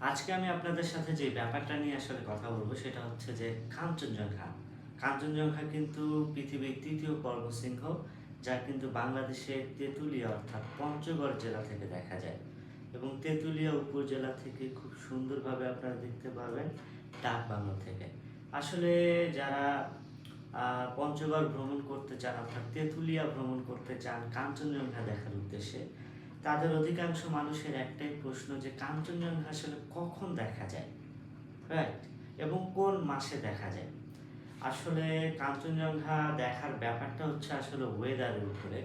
আজকে আমি আপনাদের সাথে যে ব্যাপারটা নিয়ে আসলে কথা বলবো সেটা হচ্ছে যে কাঞ্চনজঙ্ঘা। কাঞ্চনজঙ্ঘা কিন্তু পৃথিবীর ৩য় পর্বতশৃঙ্গ, যা কিন্তু বাংলাদেশের তেঁতুলিয়া অর্থাৎ পঞ্চগড় জেলা থেকে দেখা যায় এবং তেঁতুলিয়া উপজেলা থেকে খুব সুন্দরভাবে আপনারা দেখতে পারবেন ডাকবাংলো থেকে। আসলে যারা পঞ্চগড় ভ্রমণ করতে চান অর্থাৎ তেঁতুলিয়া ভ্রমণ করতে চান কাঞ্চনজঙ্ঘা দেখার উদ্দেশ্যে, তাদের অধিকাংশ মানুষের একটাই প্রশ্ন যে কাঞ্চনজঙ্ঘা আসলে কখন দেখা যায়, রাইট, এবং কোন মাসে দেখা যায়। আসলে কাঞ্চনজঙ্ঘা দেখার ব্যাপারটা হচ্ছে আসলে ওয়েদারের উপরে।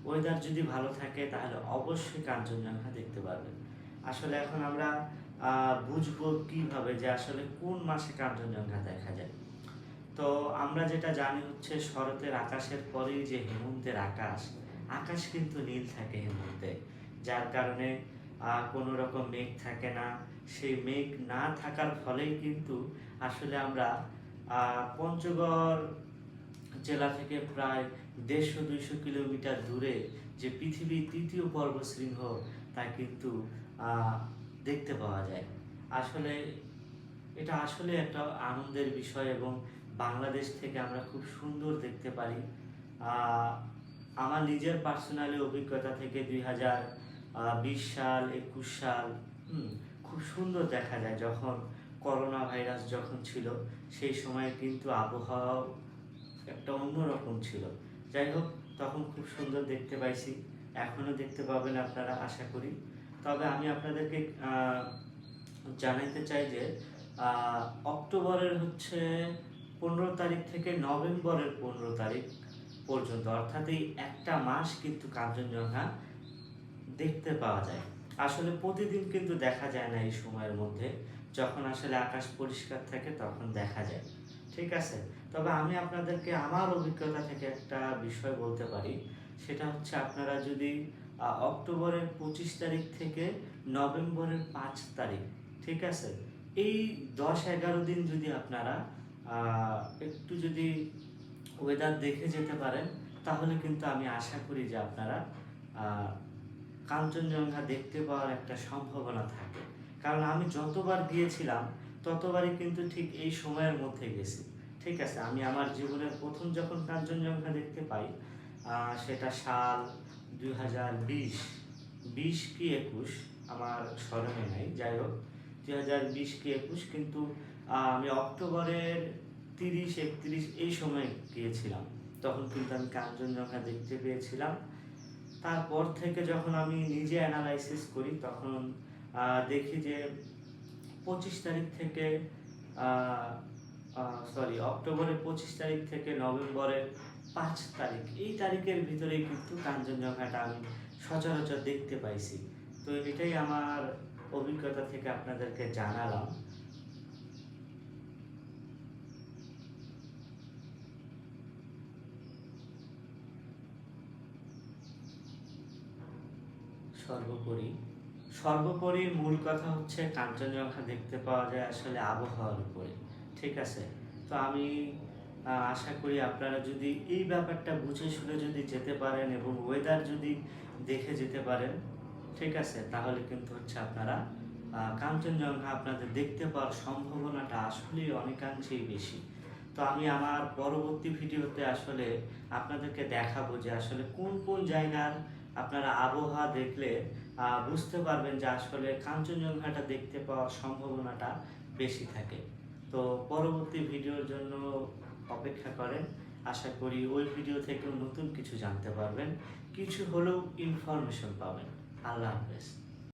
ওয়েদার যদি ভালো থাকে তাহলে অবশ্যই কাঞ্চনজঙ্ঘা দেখতে পারবেন। আসলে এখন আমরা বুঝবো কিভাবে যে আসলে কোন মাসে কাঞ্চনজঙ্ঘা দেখা যায়। তো আমরা যেটা জানি হচ্ছে শরতের আকাশের পরেই যে হেমন্তের আকাশ, আকাশ কিন্তু নীল থাকে হেমন্তে, যার কারণে কোনো রকম মেঘ থাকে না। সেই মেঘ না থাকার ফলেই কিন্তু আসলে আমরা পঞ্চগড় জেলা থেকে প্রায় ১৫০-২০০ কিলোমিটার দূরে যে পৃথিবীর ৩য় পর্বতশৃঙ্গ তা কিন্তু দেখতে পাওয়া যায়। আসলে এটা আসলে একটা আনন্দের বিষয় এবং বাংলাদেশ থেকে আমরা খুব সুন্দর দেখতে পারি। আমার নিজের পার্সোনালি অভিজ্ঞতা থেকে ২০২০ সাল ২১ সাল খুব সুন্দর দেখা যায়। যখন করোনা ভাইরাস যখন ছিল সেই সময় কিন্তু আবহাওয়া একটা অন্যরকম ছিল। যাই হোক, তখন খুব সুন্দর দেখতে পাইছি, এখনও দেখতে পাবেন আপনারা আশা করি। তবে আমি আপনাদেরকে জানাইতে চাই যে অক্টোবরের হচ্ছে ১৫ তারিখ থেকে নভেম্বরের ১৫ তারিখ পর্যন্ত, অর্থাৎ এই একটা মাস কিন্তু কাঞ্চনজঙ্ঘা দেখতে পাওয়া যায়। আসলে প্রতিদিন কিন্তু দেখা যায় না এই সময়ের মধ্যে, যখন আসলে আকাশ পরিষ্কার থাকে তখন দেখা যায়, ঠিক আছে। তবে আমি আপনাদেরকে আমার অভিজ্ঞতা থেকে একটা বিষয় বলতে পারি, সেটা হচ্ছে আপনারা যদি অক্টোবরের ২৫ তারিখ থেকে নভেম্বরের ৫ তারিখ, ঠিক আছে, এই ১০-১১ দিন যদি আপনারা একটু যদি ওয়েদার দেখে যেতে পারেন, তাহলে কিন্তু আমি আশা করি যে আপনারা কাঞ্চনজঙ্ঘা দেখতে পাওয়ার একটা সম্ভাবনা থাকে। কারণ আমি যতবার গিয়েছিলাম ততবারই কিন্তু ঠিক এই সময়ের মধ্যে গেছি, ঠিক আছে। আমি আমার জীবনের প্রথম যখন কাঞ্চনজঙ্ঘা দেখতে পাই, সেটা সাল ২০২০, ২০ কি ২১ আমার স্মরণে নাই, যাই হোক ২০২০ কি ২১, কিন্তু আমি অক্টোবরের ৩০-৩১ এই সময় গিয়েছিলাম। তখন কিন্তু আমি কাঞ্চনজঙ্ঘা দেখতে পেয়েছিলাম। তারপর থেকে যখন আমি নিজে অ্যানালাইসিস করি তখন দেখি যে ২৫ তারিখ থেকে অক্টোবরের ২৫ তারিখ থেকে নভেম্বরের ৫ তারিখ, এই তারিখের ভিতরেই কিন্তু কাঞ্চনজঙ্ঘাটা আমি সচরাচর দেখতে পাইছি। তো এটাই আমার অভিজ্ঞতা থেকে আপনাদেরকে জানালাম। সর্বোপরি সর্বোপরি মূল কথা হচ্ছে কাঞ্চনজঙ্ঘা দেখতে পাওয়া যায় আসলে আবহাওয়ার উপরে, ঠিক আছে। তো আমি আশা করি আপনারা যদি এই ব্যাপারটা বুঝে শুনে যদি যেতে পারেন এবং ওয়েদার যদি দেখে যেতে পারেন, ঠিক আছে, তাহলে কিন্তু হচ্ছে আপনারা কাঞ্চনজঙ্ঘা আপনাদের দেখতে পাওয়ার সম্ভাবনাটা আসলেই অনেকাংশেই বেশি। তো আমি আমার পরবর্তী ভিডিওতে আসলে আপনাদেরকে দেখাবো যে আসলে কোন কোন জায়গার আপনারা আবহাওয়া দেখলে বুঝতে পারবেন যে আসলে কাঞ্চনজঙ্ঘাটা দেখতে পাওয়ার সম্ভাবনাটা বেশি থাকে। তো পরবর্তী ভিডিওর জন্য অপেক্ষা করেন। আশা করি ওই ভিডিও থেকেও নতুন কিছু জানতে পারবেন, কিছু হলেও ইনফরমেশন পাবেন। আল্লাহ হাফেজ।